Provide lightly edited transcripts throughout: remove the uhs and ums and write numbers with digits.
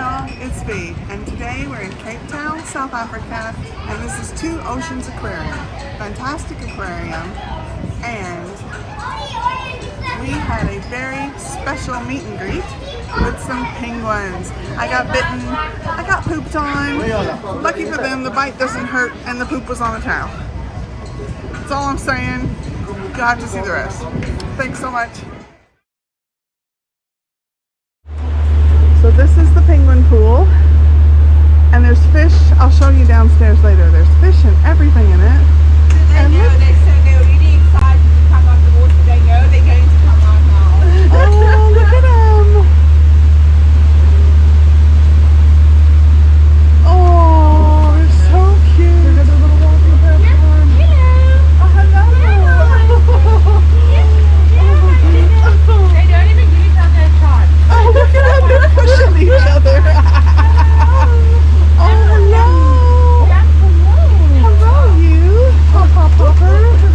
y'all, it's V, and today we're in Cape Town, South Africa, and this is Two Oceans Aquarium. Fantastic aquarium, and we had a very special meet and greet with some penguins. I got bitten, I got pooped on. Lucky for them, the bite doesn't hurt and the poop was on the towel. That's all I'm saying. You'll have to see the rest. Thanks so much. So this is the penguin pool, and there's fish. I'll show you downstairs later. There's fish and everything in it. They know, they're really excited to come out the water. They know they're going to come out now. Oh, look at them! Oh, they're so cute. They got their little walking platform. Oh, hello! They don't even give each other a shot. Oh, look at them! They're pushing each other. Oh, hello! Hello, you! Hopper.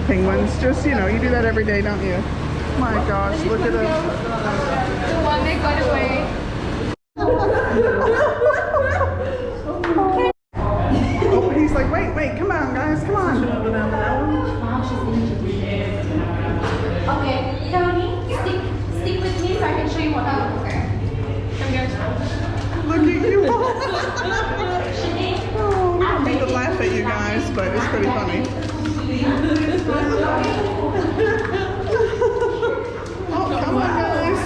the penguins. Just, you know, you do that every day, don't you? My gosh, look at them. The one that got away. Oh, he's like, wait, come on, guys, come on. Okay, Tony, stick with me so I can show you what I look for. Look at you. Oh, I don't mean to laugh at you guys, but it's pretty funny. Oh, come on, guys.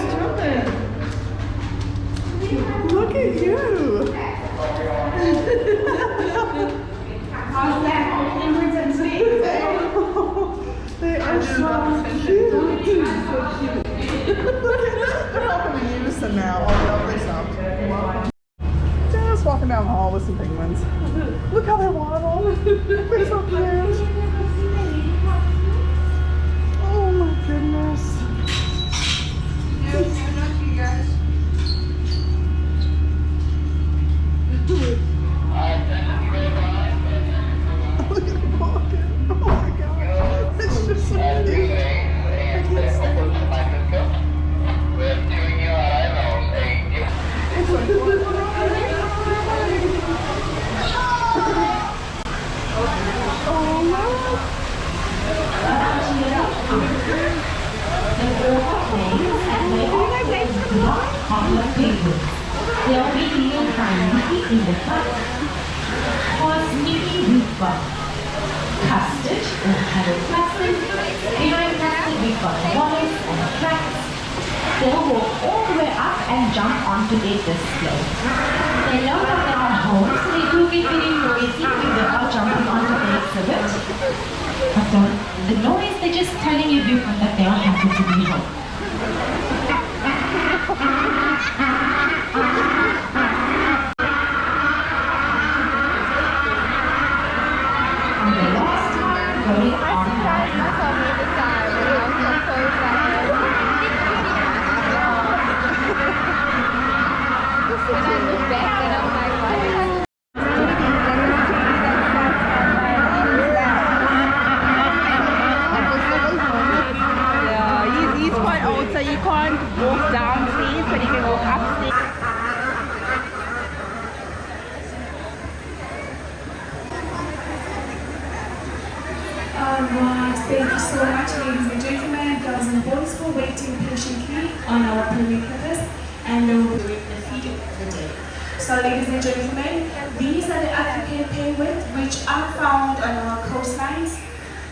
Look at you. They are so cute. They're all in unison now. Oh, no, they stopped. Just walking down the hall with some penguins. Look how they waddle. They're so cute. Oh my goodness. Look at them walking. Oh my god. It's just so cute. I can't stand it. It's like, They'll be eaten primarily in the cup. Horse Nicky we've got custard or paddle plastic. Behind plastic we've got wallace and tracks. They'll walk all the way up and jump onto a display. They know that they're at home, so they do get very noisy when they are jumping onto the exhibit. But the noise, they're just telling you that they are happy to be home. He's quite old, so you can't walk downstairs, but you can walk upstairs. Alright, thank you so much, ladies and gentlemen, girls and boys, for waiting patiently on our perimeters, and we will be doing the feed of the day. So, ladies and gentlemen, these are the African penguins which are found on our coastlines.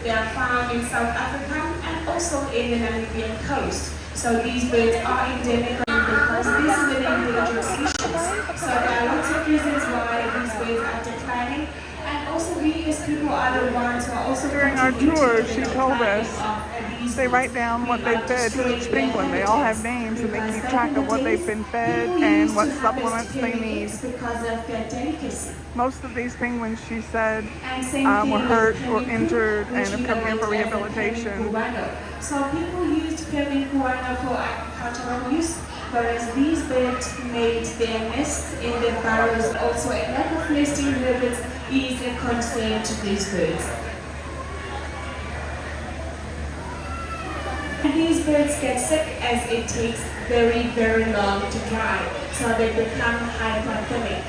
They are found in South Africa and also in the Namibian coast. So these birds are endemic because this is an endangered species. So there are lots of reasons why these birds are declining. And also we as people are the ones who are also during our tour, she told us they write down what they fed to each penguin. They all have names and they keep track of what they've been fed and what supplements they need. Most of these penguins, she said, were hurt or injured and have come here for rehabilitation. So people used Kelp for agricultural use, whereas these birds made their nests in their burrows. Also, a lack of nesting habits is a concern to these birds. These birds get sick as it takes very, very long to dry, so they become hypothermic.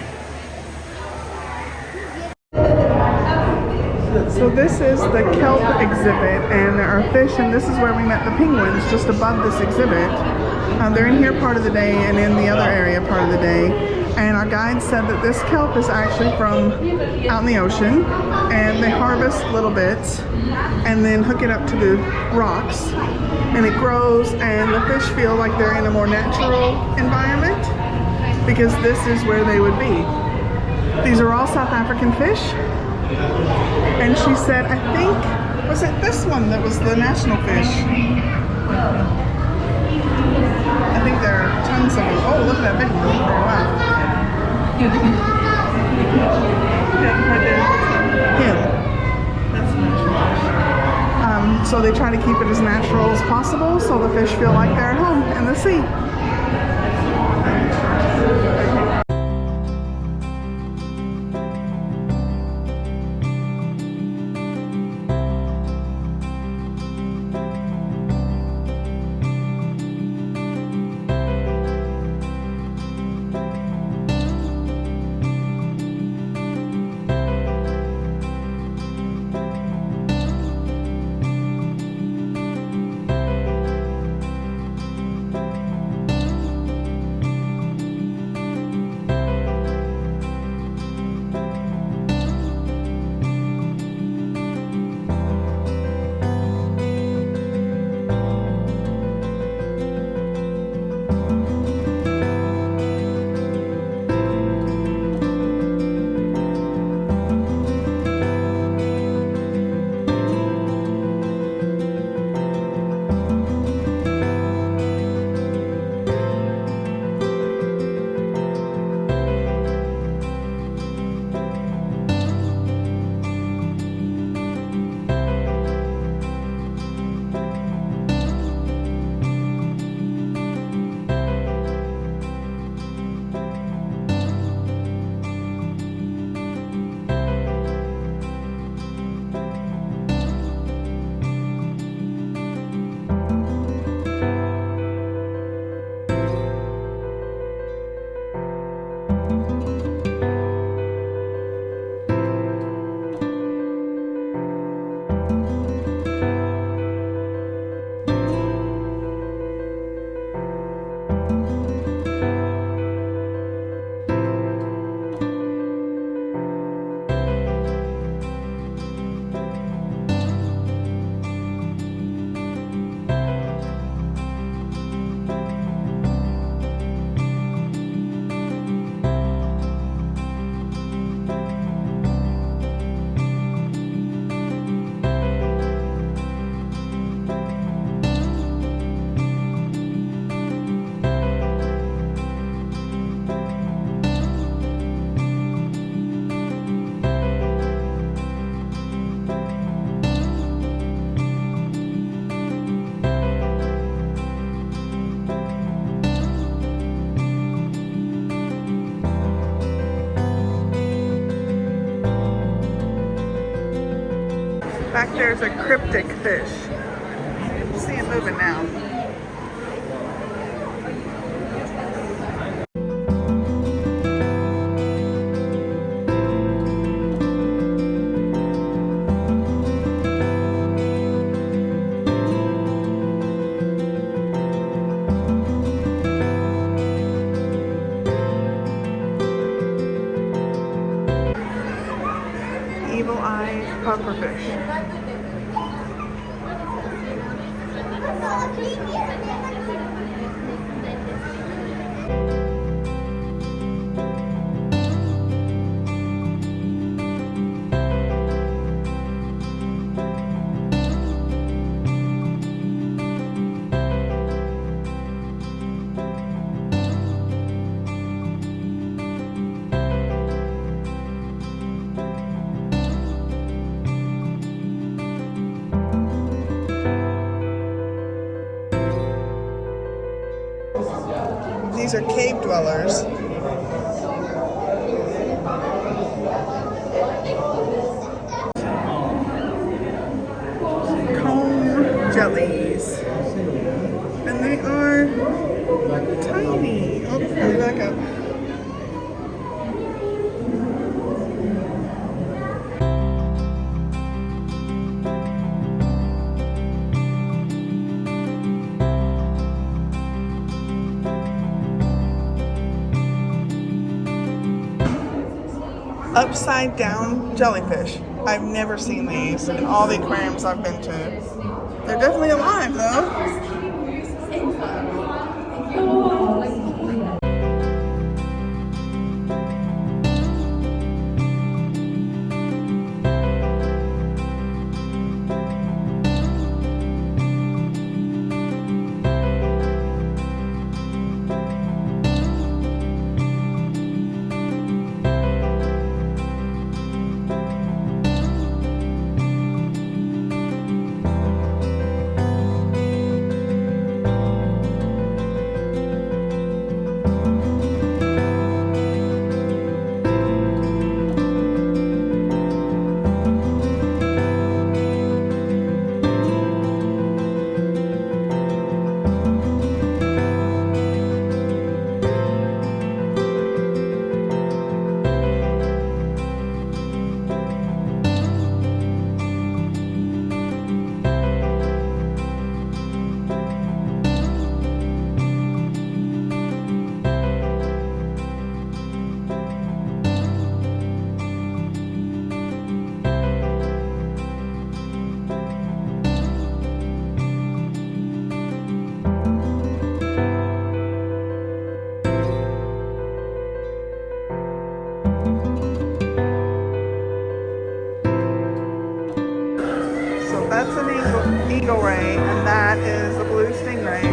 So this is the kelp exhibit, and there are fish, and this is where we met the penguins, just above this exhibit. They're in here part of the day and in the other area part of the day. And our guide said that this kelp is actually from out in the ocean, and they harvest little bits and then hook it up to the rocks, and it grows, and the fish feel like they're in a more natural environment because this is where they would be. These are all South African fish, and she said, I think, was it this one that was the national fish? I think there are tons of them. Oh, look at that big one. Wow. Yeah, right there. Him. That's natural. So they try to keep it as natural as possible so the fish feel like they're at home in the sea. there's a cryptic fish. See it moving now. Evil eye pufferfish. These are cave dwellers. Comb jellies. And they are tiny. Oh, let me back up. Upside down jellyfish. I've never seen these in all the aquariums I've been to. They're definitely alive though. That's an eagle ray, and that is a blue stingray.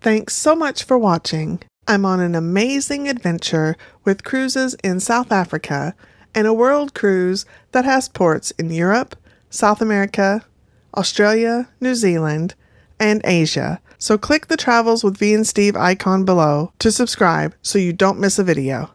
Thanks so much for watching. I'm on an amazing adventure with cruises in South Africa and a world cruise that has ports in Europe, South America, Australia, New Zealand, and Asia. So click the Travels with V and Steve icon below to subscribe so you don't miss a video.